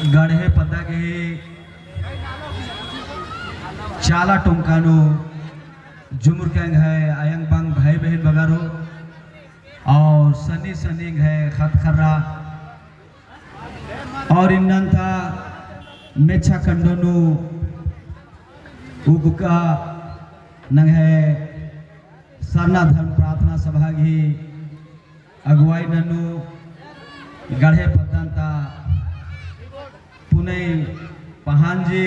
गढ़े पता के चाला टोंकानो जुमुर कैंग है आयंग बंग भाई बहन बगारो और सनी सनिंग है खतखर्रा और इन्नंता मेच्छा कंडोनु उगुका नंग है सरना धर्म प्रार्थना सभा की अगुवाई ननु गढ़े पद्दंता पुणे पहान जी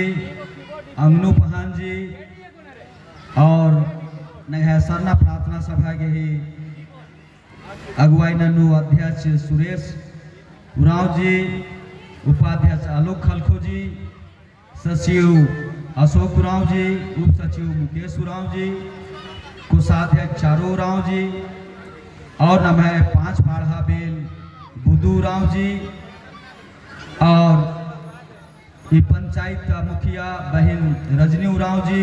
अंगनू पहान जी और नंग है सरना प्रार्थना सभा के ही अगुवाई ननु अध्यक्ष सुरेश उराव जी, उपाध्यक्ष आलोक खलखो जी, सचिव अशोक उराव जी, उप सचिव मुकेश उराव जी, कोषाध्यक्ष चारो उराव जी और नम है 5 पाढ़ा बेल बुद्धू उराव जी और पंचायत मुखिया बहन रजनी उराव जी,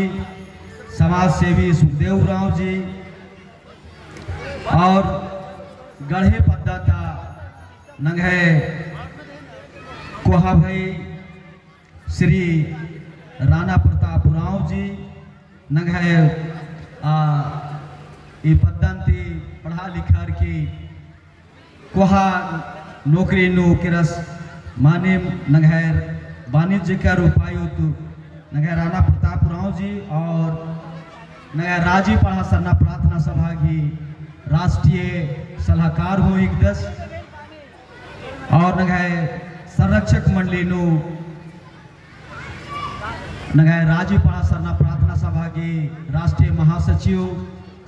समाज सेवी सुखदेव उराव जी और गढ़े पद्दाता नंग है कोहा भाई श्री राणा प्रताप उराव जी नंग है पद्दंती पढ़ा लिखा की कोहा नौकरी नु किरस माने नंग है वाणिज्य कर उपायुक्त नंग है राणा प्रताप उराव जी और नंग है राजी पढ़ा सरना प्रार्थना सभा की राष्ट्रीय सलाहकार हो 10 और नंग है संरक्षक मंडली नु नंग है राजी पढ़ा सरना प्रार्थना सभा की राष्ट्रीय महासचिव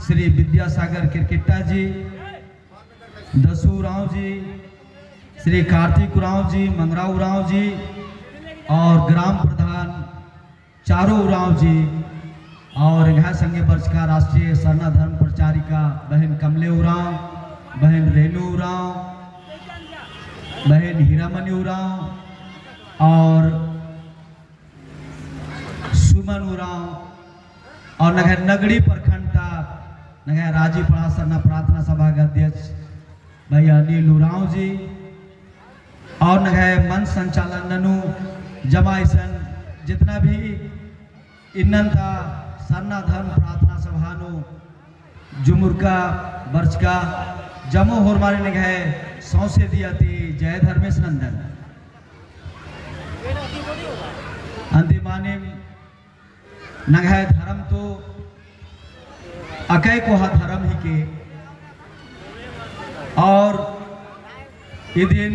श्री विद्यासागर किरकिट्टा जी, दसू उराव जी, श्री कार्तिक उराव जी, मंगरा उराव जी और ग्राम प्रधान चारो उराव जी और यह संघ वर्ष का राष्ट्रीय सरना धर्म प्रचारिका बहन कमले उराव, बहन रेणु उराव, बहन हीरामणि उराव और सुमन उराव और नगर नगड़ी प्रखंड का नगर राजी पढ़ा सरना प्रार्थना सभा के अध्यक्ष भाई अनिल उराव जी और नगर मंच संचालन ननु जमाइसन जितना भी इन्नता सरना धर्म प्रार्थना सभा नु जुमुर का वर्ष का जमो होरमारी ने है सौसे दिया थी जय धर्मेश नंदन अंतिमाने नंग है धर्म तो अकय को हा धर्म ही के और ये दिन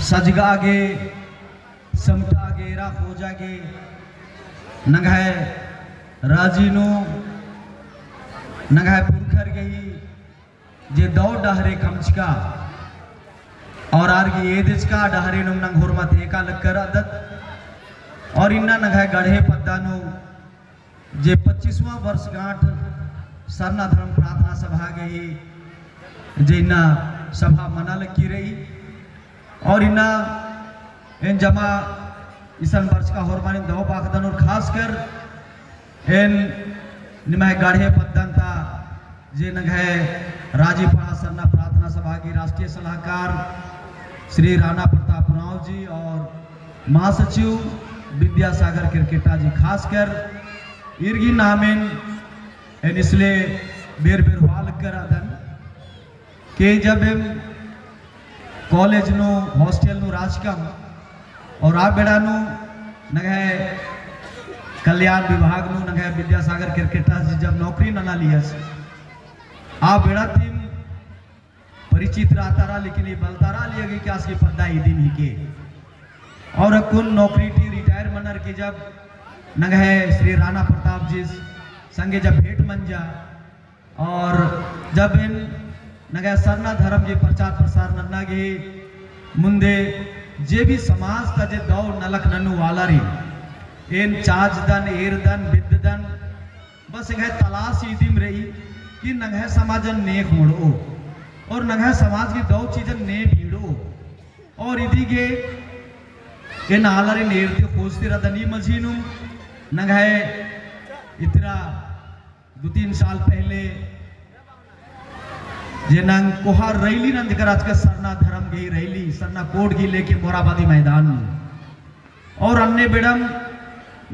सजगागे समटागे रा हो जागे नंग है राजीनो नंग है पुरखर गई जे दौड़ डहरे कमचका और आरगी ये देश का डहरे नुम नंग हुरमत एका लक्कर आदत और इन्ना नंग है गढ़े पद्दानो जे 25वां वर्षगांठ सरना धर्म प्रार्थना सभा गई जे इन्ना सभा मना लगी रही और इन्ना इन जमा इसन वर्ष का होरमानी दो बाखदन और खासकर इन निमह गाढ़े पद्दंता जे नंग है राजी पढ़ा सरना प्रार्थना सभा की राष्ट्रीय सलाहकार श्री राणा प्रताप उराव जी और महासचिव विद्यासागर किरकिट्टा जी खासकर इर्गी नामिन इसलिए बेर बेर वाल कर आदन के जब हम कॉलेज नो हॉस्टल नो राजकम और आ बेड़ा नो नगे कल्याण विभाग नो नगे विद्यासागर किरकिट्टा जी जब नौकरी ना लियस आ बेड़ा थी परिचित रहता रहा लेकिन ये बलता रहा लिया गई क्या इसकी पद्दा ही दिन ही के और कुल नौकरी थी रिटायर मनर की जब नंग है श्री राणा प्रताप जी संगे जब भेंट मन जा और जब इन नंगे सरना धर्म जी प्रचार प्रसार नन्ना गे मुंदे जे भी समाज का जे दौड़ नलक ननु वाला रे इन चाज दन एर दन विद दन बस एक तलाश इदिम रही कि नंगे समाजन नेक मोड़ो और नंगे समाज की दो चीजन ने भीड़ो और इदी गे इन आलरे नेरते खोजते रदनी मजीनु नंग है इतना 2-3 साल पहले जे नंग कोहार रैली नंद कर आज का सरना धर्म गई रैली सरना कोट की लेके मोराबादी मैदान में और अन्य बेडम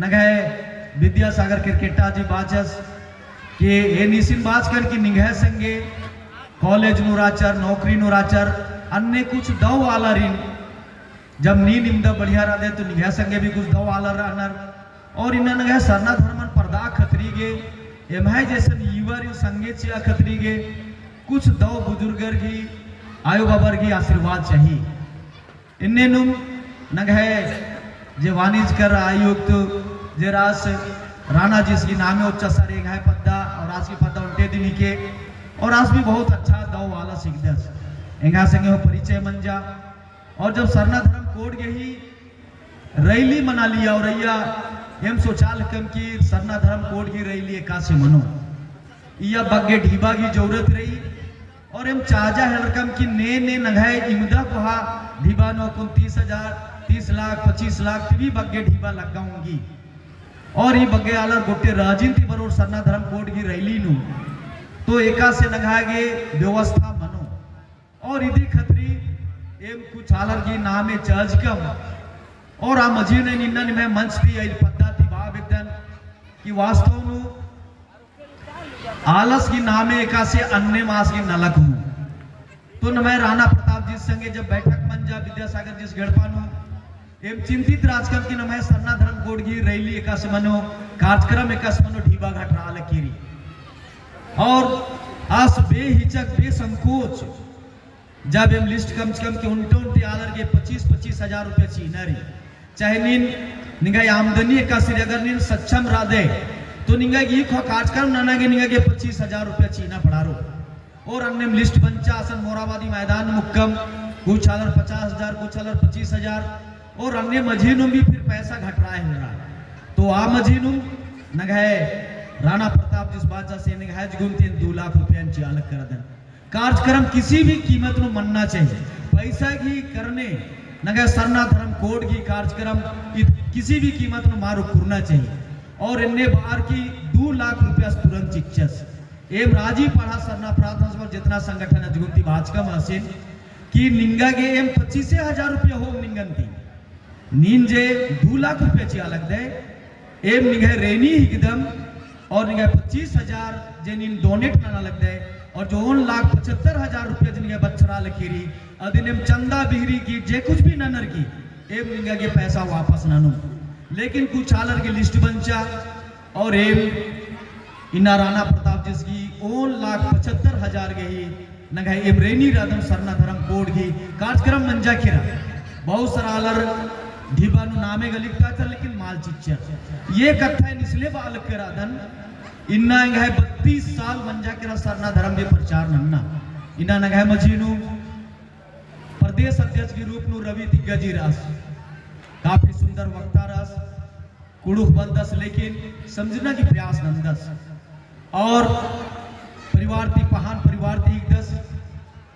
नगह विद्यासागर क्रिकेटा जी बाजस के ए निसिन बाजकर की निगह संगे कॉलेज नुराचर नौकरी नुराचर अन्य कुछ दव वाला रिन जब नी निम्दा बढ़िया रहा तो निगह संगे भी कुछ दव वाला रहनर और इन्हें नगह सरना धर्मन पर्दा खतरी गे एमहाय जैसे युवा संगे चिया खतरी गे कुछ दव बुजुर्गर की आयु बाबर की आशीर्वाद चाहिए इन्हें नुम नगह जे वाणिज्य कर आयुक्त जे रास राणा जिसकी नामे उच्च सर एक है पद्दा और आज की पद्दा उल्टे दिन के और आज भी बहुत अच्छा दव वाला सीख दस एंगा संगे हो परिचय मन जा और जब सरना धर्म कोड गई रैली मना लिया और रैया एम सोचाल कम की सरना धर्म कोड की रैली एका से मनो या बग्गे ढीबा की जरूरत रही और एम चाजा है रकम की ने नगाए इमदा कोहा ढीबा नो 29,000 30 लाख 25 लाख भी बग्गे ढीबा लगाऊंगी और ये बग्गे आलर गोटे राजिन थी बरोर सरना धर्म कोड की रैली नु तो एका से नगागे व्यवस्था मनो और इधर खतरी एम कुछ आलर की नामे चर्च कम और आ मजी ने निन्ना में मंच थी आई पद्दा थी बाब एकदन कि वास्तव नु आलस की नामे एका से अन्य मास की नलक हूं तो न मैं राणा प्रताप जी संगे जब बैठक मन जा विद्यासागर जिस गढ़पानु एम चिंतित राजकम की न मैं सरना धर्म कोड की रैली एका से मनो कार्यक्रम एका से मनो ढीबा घाट राल कीरी और आस बेहिचक बेसंकोच जब एम लिस्ट कम से कम के उनटे आलर के 25-25 हजार रुपये छीना रही चाहे नीन निगाह आमदनी एका से अगर नीन सक्षम रह दे तो निगा ये कार्यक्रम नाना के निगा के 25,000 रुपया छीना पड़ा रो और अन्य लिस्ट बंचा आसन मोराबादी मैदान मुक्कम कुछ आलर 50,000 कुछ आलर 25,000 और अन्य मझीनुम भी फिर पैसा घट रहा है तो आ मझीनुम नगाए राणा प्रताप जिस बादशाह से निगाह गुनते 2 लाख रुपया अलग कर दें कार्यक्रम किसी भी कीमत में मनना चाहिए पैसा की करने नगर सरना धर्म कोड की कार्यक्रम किसी भी कीमत में मारू करना चाहिए और इन्ने बार की 2 लाख रुपया तुरंत चिक्चस एम राजी पढ़ा सरना प्रार्थना सभा जितना संगठन है जुगुंती भाजका मशीन की निंगा के एम 25,000 रुपया हो निंगन थी नीन जे 2 लाख रुपया ची अलग दे एम निगाह रेनी एकदम और निगाह 25,000 जे नीन डोनेट करना लग दे और जो 1,75,000 रुपया जिनके बच्चरा लकीरी अदिनेम चंदा बिहरी की जे कुछ भी ननर की एम निगा के पैसा वापस नानू लेकिन कुछ आलर की लिस्ट बंचा और एम इना राणा प्रताप जिसकी 1,75,000 गई नगा एम रेनी राधम सरना धर्म कोड की कार्यक्रम मंजा खिरा बहुत सारा आलर ढीबानु नामे का लिखता था लेकिन माल चिच्चर ये कथा है निसले बाल के राधन इन्ना है 32 साल मंजा के सरना धर्म के प्रचार नन्ना इन्ना नगा मजीनु प्रदेश अध्यक्ष के रूप में रवि दिग्गजी रास काफी सुंदर वक्ता रस कुड़ुख बंदस लेकिन समझना की प्रयास नंदस और परिवार थी पहान परिवार थी दस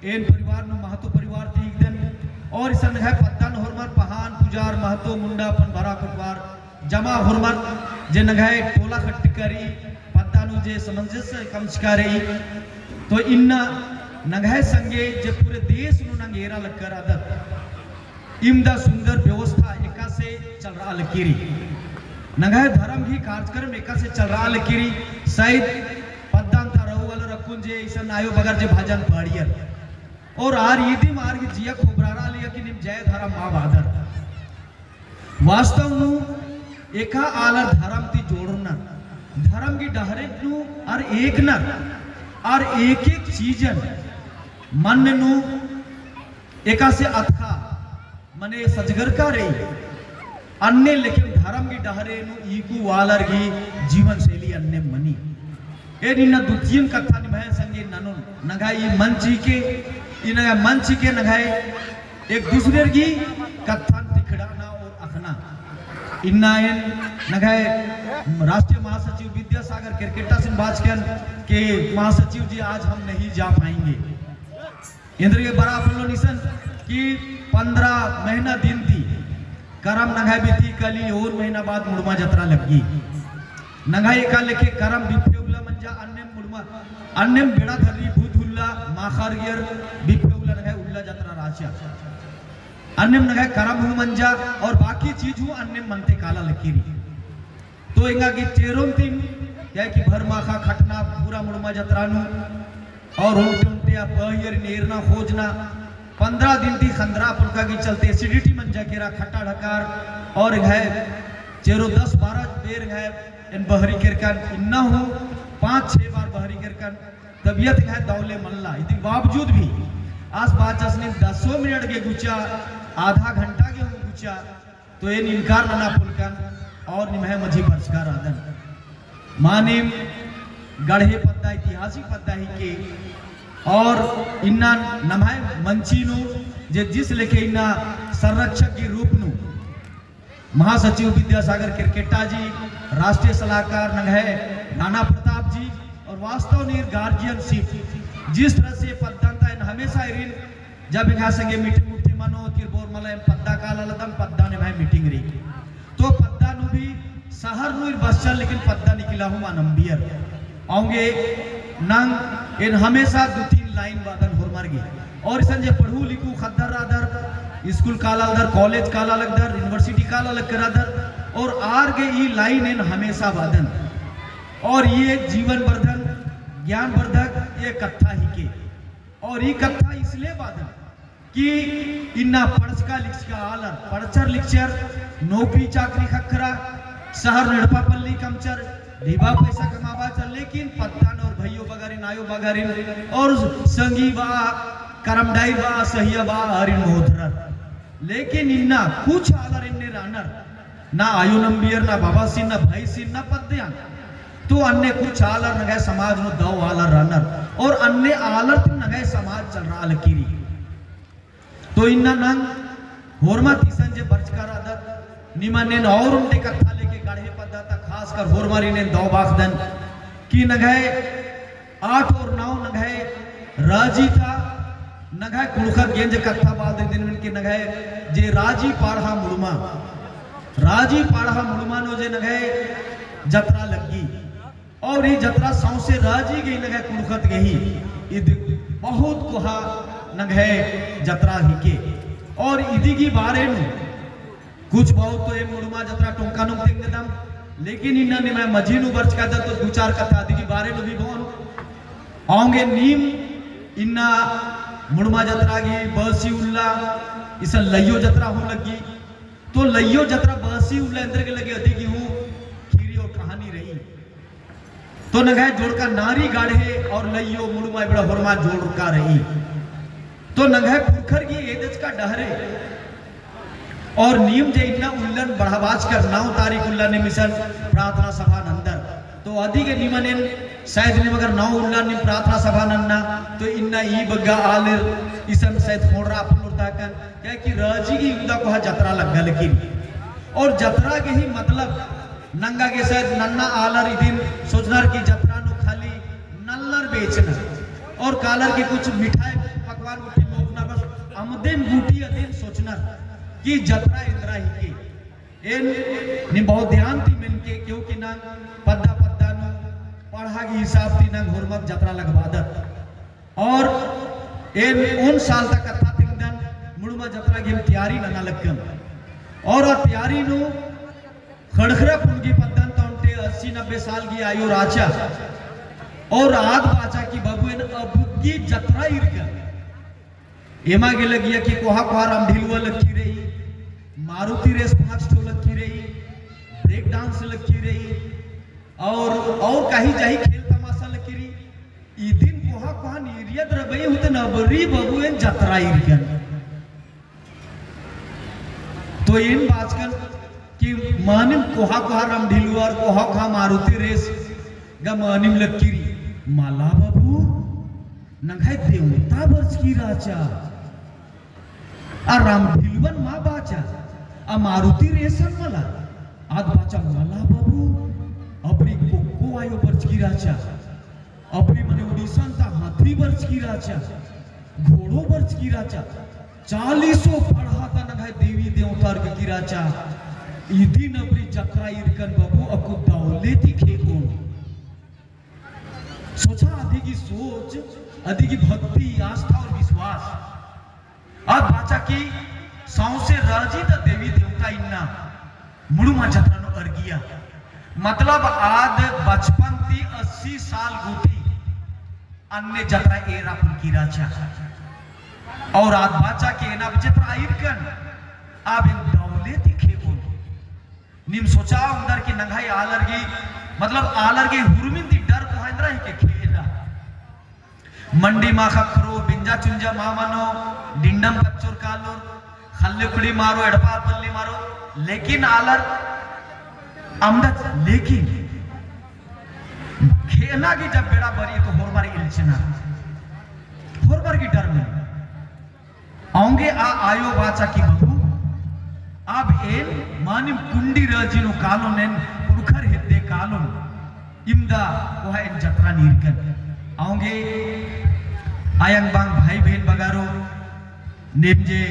एन परिवार में महतो परिवार थी एकदन और इस नगा पत्तन होरमर पहान पुजार महतो मुंडापन भरा कुटवार जमा होरमर जे नगा टोला खट्टकरी पत्तानु जे समंजस्य कमचकारी तो इन्ना नगाय संगे जे पूरे देश नु नंगेरा लगकर आदत इमदा सुंदर व्यवस्था एका से चल रहा लकीरी नगाय धर्म की कार्यक्रम एका से चल रहा लकीरी शायद पद्दांता रहू वाला रखुन जे ईसन आयो बगर जे भजन पढ़ियर और आर ईदी मार की जिया खोबरारा लिया कि निम जय धर्म मां बादर वास्तव नु एका आलर धर्म ती जोड़ना धर्म की डहरे नु और एक न और एक चीजन मन नु एका से अथा मने सजगर का रही अन्य लेकिन धर्म की डहरे नु ईकू वालर की जीवन शैली अन्य मनी ए निना दुतियन कथा निमय संगे ननु नगाई मंची के इनगा मंची के नगाई एक दूसरे की कथा दिखड़ाना और अखना इन्नायन नगाई राष्ट्रीय महासचिव विद्यासागर क्रिकेटा सिंह बाजकन के महासचिव जी आज हम नहीं जा पाएंगे इंद्र के बड़ा निशन की 15 महीना दिन थी करम नगाई भी थी कली और महीना बाद मुड़मा जत्रा लगी नगाई का लेके करम बिफे उगला मंजा अन्य मुड़मा अन्य बेड़ा धरी भूत हुल्ला माखारगियर बिफे उल्ला नगाय उल्ला जत्रा राचा अन्य नगाय करम हूँ मंजा और बाकी चीज हूँ अन्य मनते काला लकीरी तो इंगा की चेरों तीन क्या कि भर माखा खटना पूरा मुड़मा जत्रानु और उल्टे पहयर नेरना खोजना 15 दिन थी खंदरा पुलका की चलते एसिडिटी मंजा केरा खट्टा ढकार और है चेरो 10-12 बेर है इन बहरी किरकन इन्ना हो 5-6 बार बहरी किरकन तबियत है दौले मल्ला इतने बावजूद भी आस बात ने 10 मिनट के गुचा आधा घंटा के गुचा तो ये इनकार नना पुलकन और निमह मझी बरसकार आदन मानिम गढ़े पद्दा ऐतिहासिक पद्दा ही के और इन्ना नमाय मंचीनु जे जिस लेके इन्ना संरक्षक की रूप नु महासचिव विद्यासागर क्रिकेटा जी राष्ट्रीय सलाहकार नंगे नाना प्रताप जी और वास्तव नीर गार्जियनशिप जिस तरह से पद्दांता इन हमेशा इरिन जब यहाँ संगे मीटिंग उठी मनो तिरबोर मला पद्दा काला लदम पद्दा ने भाई मीटिंग रही तो पद्दा नु भी शहर नु बच्चा लेकिन पद्दा निकला हूँ मानम्बियर आऊंगे नंग इन हमेशा 2-3 लाइन वादन होर मर गए और संजय पढ़ू लिखू खद्दर रादर स्कूल काला अलदर कॉलेज काला लगदर यूनिवर्सिटी काला लग करादर और आर के ई लाइन इन हमेशा वादन और ये जीवन वर्धन ज्ञान वर्धक ये कथा ही के और ये कथा इसलिए वादन कि इन्ना पढ़का लिखा आलर पढ़चर लिखचर नौकरी चाकरी खखरा शहर नड़पा पल्ली कमचर ढीबा पैसा कमावा चल लेकिन पत्तान और भैयो बगारिन आयो बगारिन और संगी बा करमडाई बा सहिया बा हरिन मोधर लेकिन इन्ना कुछ आलर इन्ने रानर ना आयु नंबियर ना बाबा सिन ना भाई सिन ना पद्यान तो अन्य कुछ आलर नगे समाज नो दो आलर रानर और अन्य आलर तिन नगे समाज चल रहा लकीरी तो इन्ना नंग होरमा तीसन जे बर्चकार आदत निमने और उनके कथा लेके गाढ़े पद्दा था खास कर होरमारी ने दो बाखदन की नगहे 8 और 9 नगहे राजी था नगहे कुड़खत गेंज कथा बाल दिन में के नगहे जे राजी पाढ़ा मुड़मा नो जे नगहे जत्रा लगी और ये जत्रा सौसे राजी गई नगहे कुड़खत गई इद बहुत कोहा नगहे जत्रा ही के और इदी की बारे नु कुछ बहुत तो ये मुड़मा जत्रा टोंका नुक तेंग दम लेकिन इन्ना ने मैं मजीनु बर्च का तो 2-4 कथा दी बारे नु भी बोन आऊंगे नीम इन्ना मुड़मा जत्रा की बसी उल्ला इस लइयो जत्रा हो लगी तो लइयो जत्रा बसी उल्ला अंदर के लगे अधिक हूँ खीरी और कहानी रही तो नगाय जोड़ का नारी गाढ़े और लइयो मुड़मा बड़ा होरमा जोड़ का रही तो नगाय पुरखर की एदज का डहरे और नियम जे इन्ना उल्लन बढ़ावाज कर 9 तारीख उल्ला ने मिशन प्रार्थना सभा नंदर तो आदि के निमन शायद ने मगर 9 उल्ला ने प्रार्थना सभा नन्ना तो इन्ना ई बग्गा आलिर इसम शायद फोड़ा अपन उड़ताकन क्या कि राजी की युद्धा को जत्रा लग गल की और जत्रा के ही मतलब नंगा के शायद नन्ना आलर दिन सोचनर की जत्रा नो खाली नल्लर बेचना और कालर के कुछ मिठाई पकवान उठी लोकना बस अमदेन बूटी अदेन सोचनर कि जत्रा इंद्रा ही के इन ने बहुत ध्यान थी मिन के क्योंकि ना पद्दा पद्दा नु पढ़ा की हिसाब थी ना हुरमत जत्रा लगवादत और इन उन साल तक कथा तिंगदन मुड़मा जत्रा की तैयारी ना लगन और तैयारी नु खड़खरा पुंगी पद्दन तो उनटे 80-90 साल की आयु राचा और आद बाचा की बाबू इन अबू की जत्रा इरकन एमा के लगिया कि कोहा कोहा राम ढिलुआ लगी रही मारुति रेस 5 ठो लगी रही ब्रेक डांस लगी रही और कहीं जाही खेल तमाशा लगी रही ई दिन कोहा कोहा निर्यद रबई होते नबरी बबुएन जत्रा इरकन तो इन बातकन कि मानिम कोहा कोहा राम ढिलुआ और कोहा कोहा मारुति रेस गा मानिम लगी रही माला बाबू नंगाय देवता बर्च की राचा आ राम ढिलवन माँ बाचा आ मारुति रेसन मला आद बाचा मला बाबू अपनी कोको आयो बर्च की राचा अपनी मने उड़ीसा ता हाथी बर्च की राचा घोड़ो बर्च की राचा 40 पढ़ा था नगाय देवी देवतार की राचा इदी नबरी जत्रा इरकन बाबू अकु दावले थी खेको सोचा आदि की सोच, आदि की भक्ति, आस्था और विश्वास आज बाचा की सौसे राजी द देवी देवता इन्ना मुड़ुमा जत्रानो अर्गिया मतलब आज बचपन थी 80 साल गुटी अन्य जत्रा एरा पुलकी राजा और आज बाचा के ना जत्रा इरकन अब इन दौले दिखे बोल निम सोचा उधर की नंगाई आलरगी मतलब आलरगी हुरमिंदी डर को हैंद्रा ही के खेला मंडी मा खखरो बिंजा चुंजा मामनो डिंडम कच्चोर कालो खल्ले कुड़ी मारो एडपा पल्ली मारो लेकिन आलर अमदत लेकिन खेना की जब बेड़ा बरी तो होर बारी इल्चना होर बार की डर में आऊंगे आ आयो बाचा की बहू अब एन मानिम कुंडी रजिनो कालो नेन पुरखर हिद्दे कालो इमदा को है इन जत्रा नीरकन आऊंगे आयंग बांग भाई बहन बगारो नेमजे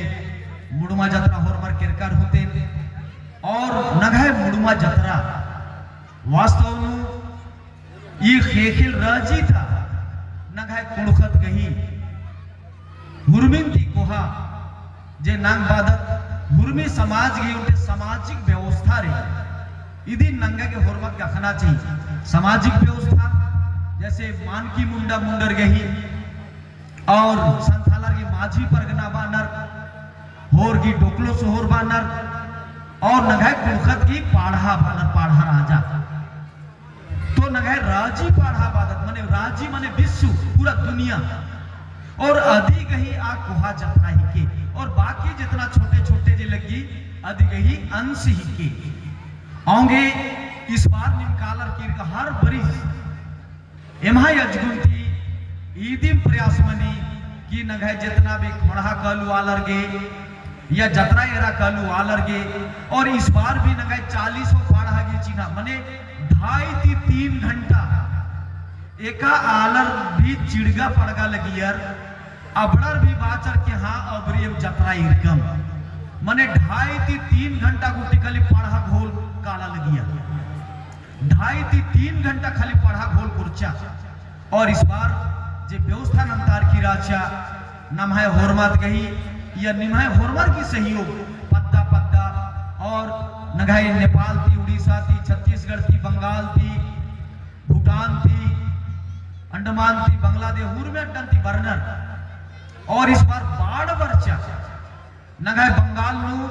मुड़ुमा जत्रा होरमर किरकार होते और नगाय मुड़ुमा जत्रा वास्तव में ये खेखिल राजी था नगाय कुड़खत गही हुरमिंती कोहा जे नांग बादत हुरमी समाज की उनके सामाजिक व्यवस्था रे इदी नंगा के होरमत गखना चाहिए सामाजिक व्यवस्था जैसे मान की मुंडा मुंडर गही और संथालर की माझी परगना बानर होर की डोकलो सोहर बानर और नगाय कुलखत की पाढ़ा बानर पाढ़ा राजा तो नगाय राजी पाढ़ा बादत मने राजी मने विश्व पूरा दुनिया और अधिक ही आ कुहा जत्रा ही के और बाकी जितना छोटे छोटे जे लगी अधिक ही अंश ही के आऊंगे इस बार निमकालर की हर बरिस एमा यजगुंती ईदिम प्रयास मनी की नगाय जितना भी खोड़ा कलु आलर गे या जत्रा एरा कलु आलर गे और इस बार भी नगाय 40 फाड़ा गे चीना मने 2.5 घंटा एका आलर भी चिड़गा पड़गा लगियर अबड़र भी बाचर के हाँ अबरियम जत्रा इरकम मने 2.5-3 घंटा गुटी खाली पढ़ा घोल काला लगिया 2.5-3 घंटा खाली पढ़ा घोल कुर्चा और इस बार जे व्यवस्था नंतार की राजा नमहाय होरमात गही या निमहाय होरमार की सहयोग पद्दा पद्दा और नगाई नेपाल थी उड़ीसा थी छत्तीसगढ़ थी बंगाल थी भूटान थी अंडमान थी बांग्लादेश हुर में अड्डन थी बर्नर और इस बार बाढ़ वर्चा नगाई बंगाल नु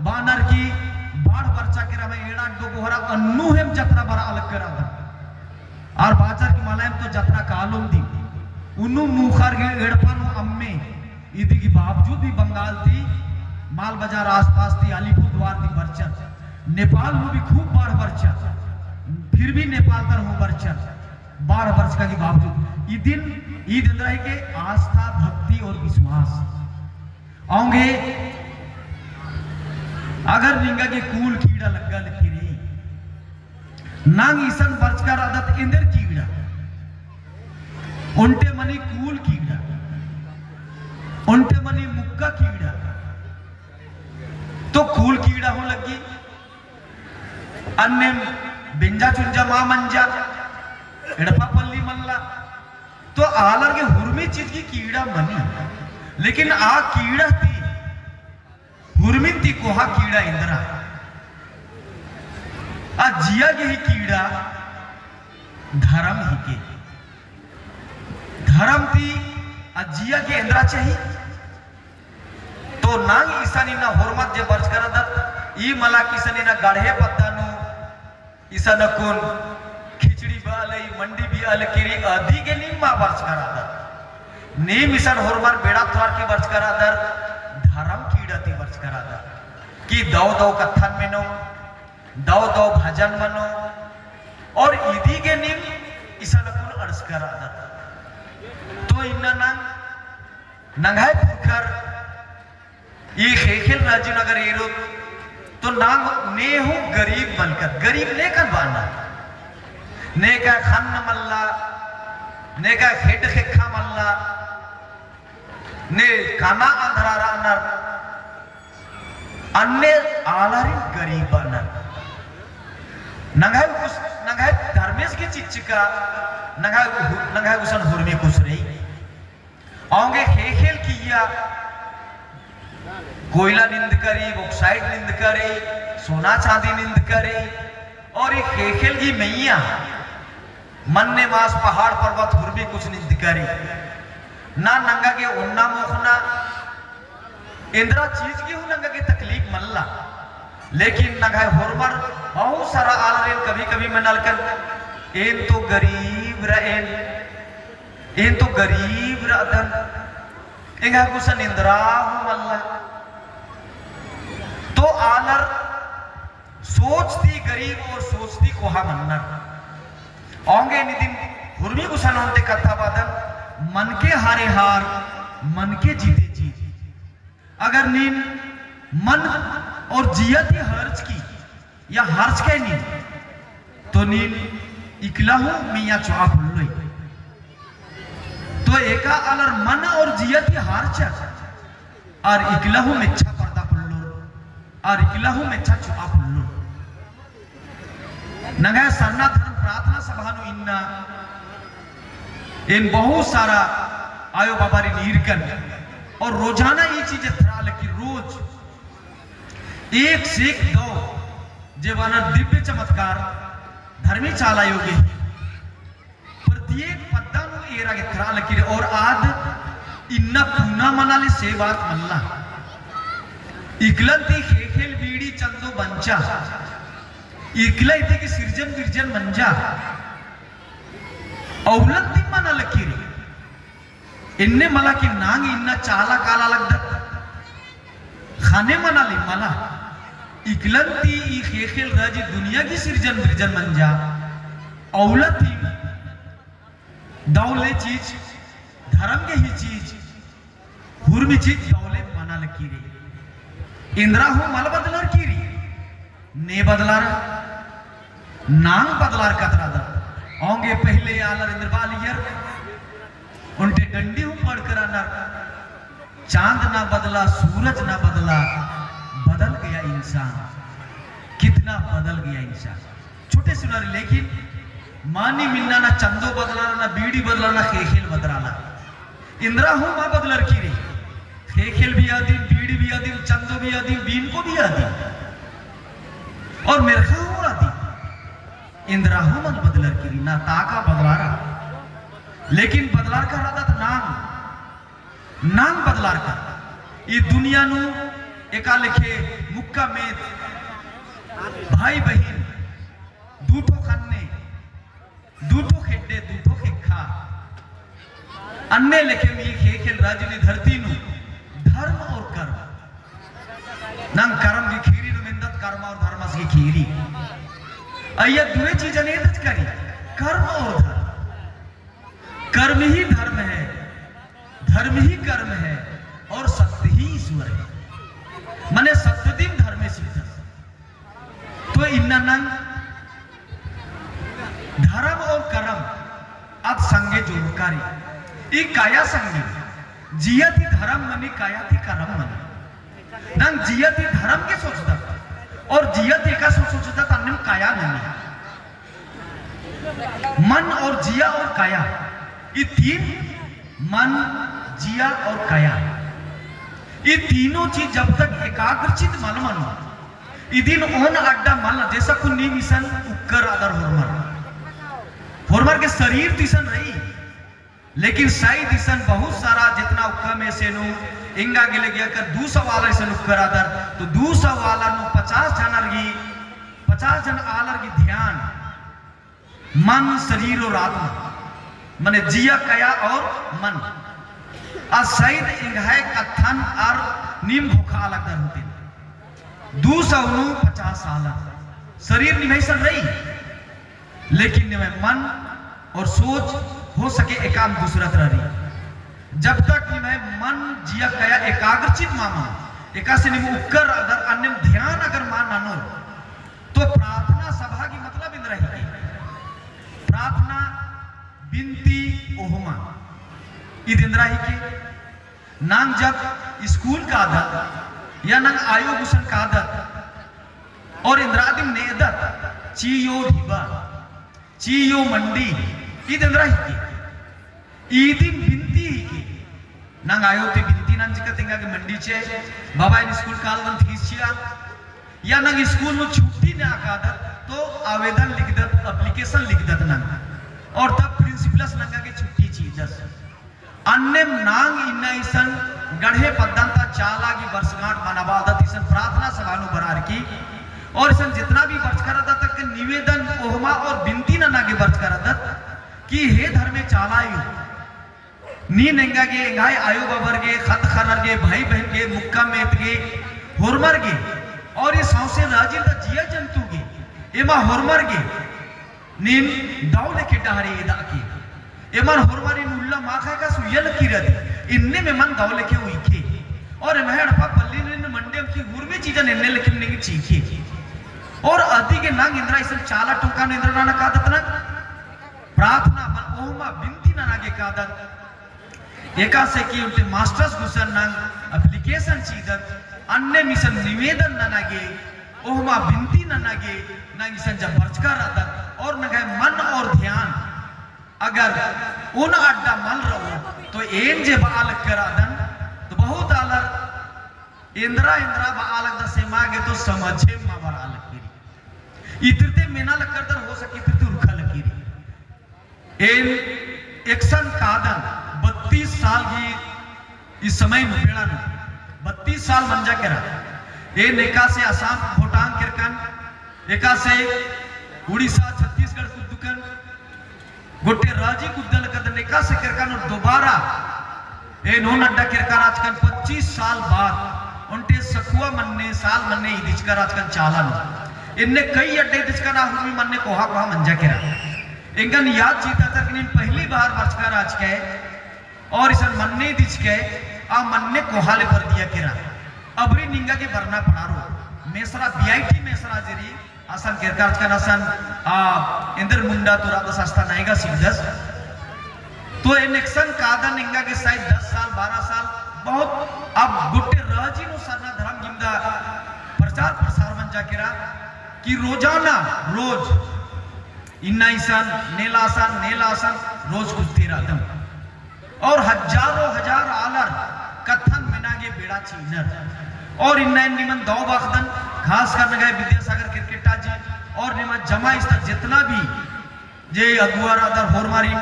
बानर की बाढ़ वर्चा के रहा एड़ा दो गोहरा अन्नू हेम जत्रा बड़ा अलग करा था और बाजार की मलायम तो जत्रा कालुम थी उन्नु मुखर के एड़पानु अम्मे इदी की बावजूद भी बंगाल थी माल बाजार आसपास थी अलीपुरद्वार थी बर्चर नेपाल में भी खूब बाढ़ वर्चा फिर भी नेपाल तर हूँ बर्चर बाढ़ वर्चा के बावजूद ईद रहे के आस्था भक्ति और विश्वास आऊंगे अगर निंगा के कूल कीड़ा लगा लिखी रही नांग ईसन बर्चकर आदत इंदर कीड़ा उल्टे मनी कूल कीड़ा उल्टे मनी मुक्का कीड़ा तो कूल कीड़ा हो लगी अन्य बिंजा चुंजा मा मंजा एड़पा पल्ली मल्ला तो आलर के हुरमी चीज की कीड़ा मनी लेकिन आ कीड़ा थी हुरमिन थी कोहा कीड़ा इंद्रा आ जिया के ही कीड़ा धर्म ही के धर्म थी अजिया के इंद्रा चाहिए तो नांग ईसानी ना होरमत जे बर्च करा दत ई मला किसनी ना गाढ़े पत्तानु ईसा न कोन खिचड़ी बालई मंडी भी अलकेरी आदि के नीम मा बर्च करा दत नीम ईसन होरमर बेड़ा थवार के बर्च करा दर धर्म कीड़ा ती बर्च करा दर कि दौ दौ कथन में नो दौ दौ भजन मनो और ईदी के नीम ईसा न कोन अर्ज करा दर तो इन्ना नंगाय पुरखर ये खेखिल राजनगर एरो तो नांग ने हूं गरीब बनकर गरीब लेकर बाना ने का खन्न मल्ला ने का हेड खेखा मल्ला ने काना अंधरारा नर अन्य आलारी गरीब बनर नंगाय धर्म धर्मेश की चिच्चिका नंगा गुसन हुरमी कुछ रही आऊंगे खेल किया कोयला निंद करी बॉक्साइड निंद करे सोना चांदी निंद करे और ये खेल की मैया मन ने मास पहाड़ पर्वत हुरमी कुछ निंद करे ना नंगा के उन्ना मोखना इंद्रा चीज की हूं नंगा की तकलीफ मल्ला लेकिन नंगा हुरमर बहुत सारा आलरेन कभी कभी मैं नलकन इन तो गरीब रहेन इन तो गरीब रहन इंगा कुसन इंद्रा हूं मल्ला तो आलर सोचती गरीब और सोचती कोहा मन्नर आऊंगे निदिन हुरमी कुसन होते कथा बादल मन के हारे हार मन के जीते जीत अगर नीन मन और जियत ही हर्ज की या हर्ज के नीन तो नीन इकला हूं मियाँ चुआ फुल्लोई तो एका अलर मन और जियत ही हार्च और इकला हूं मिच्छा पर्दा फुल्लो और इकला हूं मिच्छा चुआ फुल्लो नंगा सरना धर्म प्रार्थना सभा नु इन्ना इन बहुत सारा आयो बाबारी नीरकन और रोजाना ये चीजें थराल की रोज एक से एक दो जेवाना दिव्य चमत्कार धर्मी चाला योगे प्रत्येक पद्दा नु एरा के थराल की और आद इन्ना पूना मनाले से बात मल्ला इकलंती खेखेल बीड़ी चंदो बंचा इकला इथे की सिरजन विरजन मंजा औलंती मनाल की इन्ने मला की नांग इन्ना चाला काला लगता खाने मनाली मला इकलंती ई खेखेल राजी दुनिया की सिरजन विरजन मंजा औलती दौले चीज धर्म के ही चीज हुर्मी चीज दौले मनाल की रे इंद्रा हो मल बदलर की रे ने बदलार नांग बदलार कतरा दर आऊंगे पहले आलर इंद्रबालियर उनके डंडी हूं पढ़कर आना चांद ना बदला सूरज ना बदला बदल गया इंसान कितना बदल गया इंसान छोटे सुनारे लेकिन मानी मिलना ना चंदो बदलाना ना बीड़ी बदलाना खेखेल बदलाना इंद्रा हूं मां बदलर की रे खेखेल भी आदि बीड़ी भी आदि चंदो भी आदि बीन को भी आदि और मिर्खा हूं आदि इंद्रा हूं मन बदलर की रे ना ताका बदला रहा लेकिन बदलार का रादत नांग बदलार का ये दुनिया नु एका लिखे मुक्का में भाई बहन दूठो खन्ने दूठो खेड्डे दूठो खेखा अन्य लिखे में खेल राजू ने धरती नु धर्म और कर्म नंग कर्म की खीरी नु मिंदत कर्म और धर्म की खीरी अय्या दुए चीज ने करी कर्म और धर्म कर्म ही धर्म है धर्म ही कर्म है और सत्य ही ईश्वर है मने सत्यदिन धर्म सिद्ध तो इन्ना नंग धर्म और कर्म अब संगे जोड़कारी एक काया संगे जियति धर्म मनी कायाति कर्म मनी नंग जियति धर्म के सोचता और जियति का सोचता तन्ने काया नहीं मन और जिया और काया ये तीन मन जिया और काया ये तीनों चीज जब तक एकाग्रचित मन मनो इदिन ओन अड्डा मन जैसा कुछ नी मिशन उक्कर आदर होरमर के शरीर दिसन रही लेकिन साई दिसन बहुत सारा जितना उक्का में से नु इंगा गिले गया कर 200 वाला से उक्कर आदर तो 200 वाला नु 50 जनर की 50 जन आलर की ध्यान मन शरीर और आत्मा मने जिया कया और मन असैद इंघाय कथन और नीम भूखा अलग दर होते 250 साल शरीर निभैसन रही लेकिन निभै मन और सोच हो सके एकांत दूसरा तरह रही जब तक निभै मन जिया कया एकाग्रचित मामा एका से निम उक्कर अगर अन्य ध्यान अगर मान नानो तो प्रार्थना सभा की मतलब इन रही प्रार्थना बिनती ओहमा इदिंद्रा ही के नाम जब स्कूल का आदत या नंग आयो गुसन का आदत और इंद्रादिम नेदत चीयो ढीबा चीयो मंडी इदंद्रा हिके ईदिन बिंती हिके नंग आयोते बिंती नंजिका तेंगा के मंडी चे बाबा इन स्कूल काल वन थीसिया या नंग स्कूल में छुट्टी ने आकादत तो आवेदन लिख दत एप्लीकेशन लिख दत नंग और तब प्रिंसिपल्स नंगा के छुट्टी चीजस अन्य नांग इन्ना इसन गढ़े पद्दंता चाला की वर्षगांठ मनाबादत इसन प्रार्थना सभानु बरार की और इसन जितना भी वर्ष करता तक निवेदन ओहमा और बिनती नना के वर्ष करता कि हे धर्मे चालायु नी नेंगा के एंगाई आयु बाबर के खत खनर के भाई बहन के मुक्का मेत के होरमर के और ये सौसे राजी दा जिया जंतु के एमा होरमर के नीन दाउले के डहरे एदा के एमन होरमरी उल्ला माखा का सुयल किरद इन्ने में मन दाउले के उइखे और महड़ पा पल्ली ने मंडेम की हुरमे चीजन इन्ने लेकिन नहीं चीखे और अति के नांग इंद्रा इसन चाला टुका ने इंद्रा ना कादत ना प्रार्थना मन ओहमा बिनती ना नागे कादत एका से की उल्टे मास्टर्स गुसन नांग एप्लीकेशन चीदत अन्य मिशन निवेदन ना नागे ओहमा बिनती ना नागे नांग इसन जब बर्चकार आदत और नगे मन और ध्यान अगर उन अड्डा मल रहो तो एन जे बालक करादन तो बहुत आलर इंद्रा इंद्रा बालक द सेमागे तो समझे मा बालक की इतरते मेना लकरदर हो सके इतरते रुखा लकीरी एन एक्शन कादन 32 साल की इस समय में बेड़ा में 32 साल मंजा करा एन एका से असम भूटान किरकन एका से उड़ीसा छत्तीसगढ़ कुद्दुकन गोटे राजी कुद्दल कदन एका से किरकन और दोबारा ए नोन अड्डा किरकन आजकल 25 साल बाद उनटे सखुआ मनने साल मनने इदिचकर आजकल चालन इनने कई अड्डे दिचकर हुई मनने कोहा कोहा मंजा किरा इंगन याद जीता तक इन पहली बार बचकर आज के और इसन मनने दिच के आ मनने कोहाले पर दिया किरा अबरी निंगा के भरना पड़ा रो मेसरा बीआईटी मेसरा जरी आसन किरकार का नसन इंद्र मुंडा तो रात सस्ता नाइगा सिद्धस तो इलेक्शन कादा निंगा के शायद 10 साल 12 साल बहुत अब गुट्टे राजी नो सरना धर्म गिंदा प्रचार प्रसार मंजा किरा कि रोजाना रोज इन्ना ईसान नेलासन रोज कुछ रातम और हजारों हजार आलर कथन मिनागे बेड़ा चीनर और इन्ना निमन दो बाखदन खास करने गए विद्यासागर क्रिकेटा जी और निमन जमा इस तक जितना भी जे अगुआ रादर होरमारी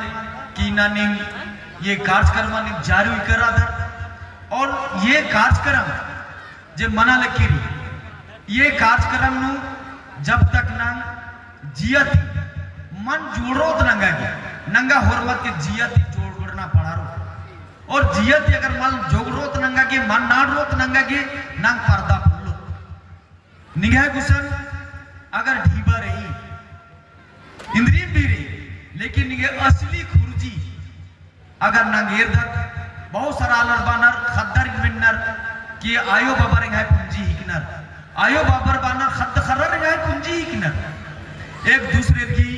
की नानिंग ये कार्यक्रम जारी कर रादर और ये कार्यक्रम जे मना लकीरी ये कार्यक्रम नु जब तक ना जियती मन जोड़ोत नंगा होरमत के जियती जोड़ना पड़ा रो और जियती अगर मन जोड़ोत नंगा के मन नाड़ोत नंगा के नंग पर्दा पुल्लो निगाह गुसन अगर ढीबा रही इंद्रिय भी रही लेकिन ये असली खुर्जी अगर नंगेर दक बहुत सारा आलर बानर खद्दर मिन्नर कि आयो बाबर है पूंजी हिकनर आयो बाबर बानर खद्द खर्रर है पूंजी हिकनर एक दूसरे की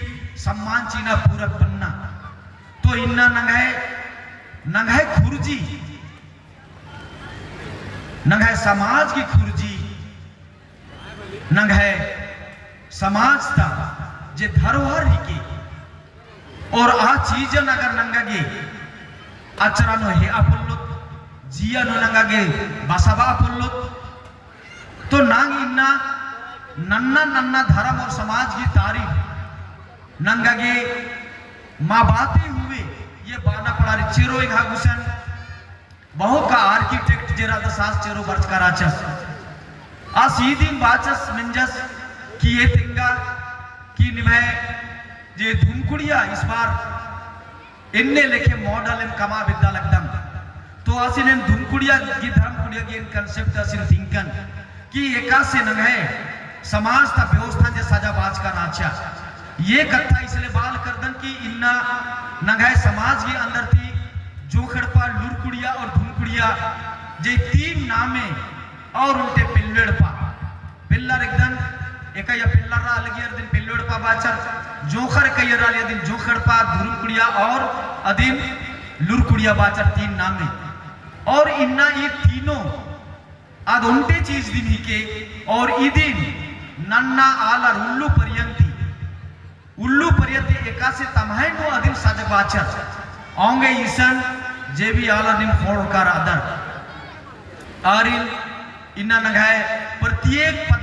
सम्मान चीना पूरक बनना तो इन्ना नंगाए खुर्जी नंगाए समाज की खुर्जी नंगाए समाज था जे धरोहर ही की और आ चीजन अगर नंगागे आचरण हे अपुल्लुत जिया नो नंगागे बसबा अपुल्लुत तो नांग इन्ना नन्ना नन्ना धर्म और समाज की तारीफ नंगागे माँ बातें हुए ये बाना पड़ा चेरो एक हागुसन बहु का आर्किटेक्ट जेरा दसास चेरो बर्च कराचस आ सीधी बाचस मिंजस कि ये तिंगा कि निभाए जे धुमकुड़िया इस बार इन्ने लेके मॉडल इन कमा विद्या लगदम तो आसिन इन धुमकुड़िया की धर्मकुड़िया की इन कंसेप्ट आसिन थिंकन कि एका से नंगे समाज ता व्यवस्था जे सजा बाज का नाचा ये कथा इसलिए बाल करदन कि इन्ना नंगाए समाज के अंदर थी जोखड़पा लुरकुड़िया और धुमकुड़िया जे 3 नामे और उनके पिल्लड़पा पिल्लर एकदम एक या पिल्लर रा अलग दिन पिल्लड़पा बाचर जोखर कई रा दिन जोखड़पा धुमकुड़िया और अदिन लुरकुड़िया बाचर 3 नामे और इन्ना ये तीनों आद उनटे चीज दिन ही के और इदिन नन्ना आला रुल्लू पर्यंती उल्लू पर्यति एकासे तमहाय नो अदिन साजक वाचर आंगे ईसन जे भी आला निम फोड़ कर अदर आरिल इन्ना नगाए प्रत्येक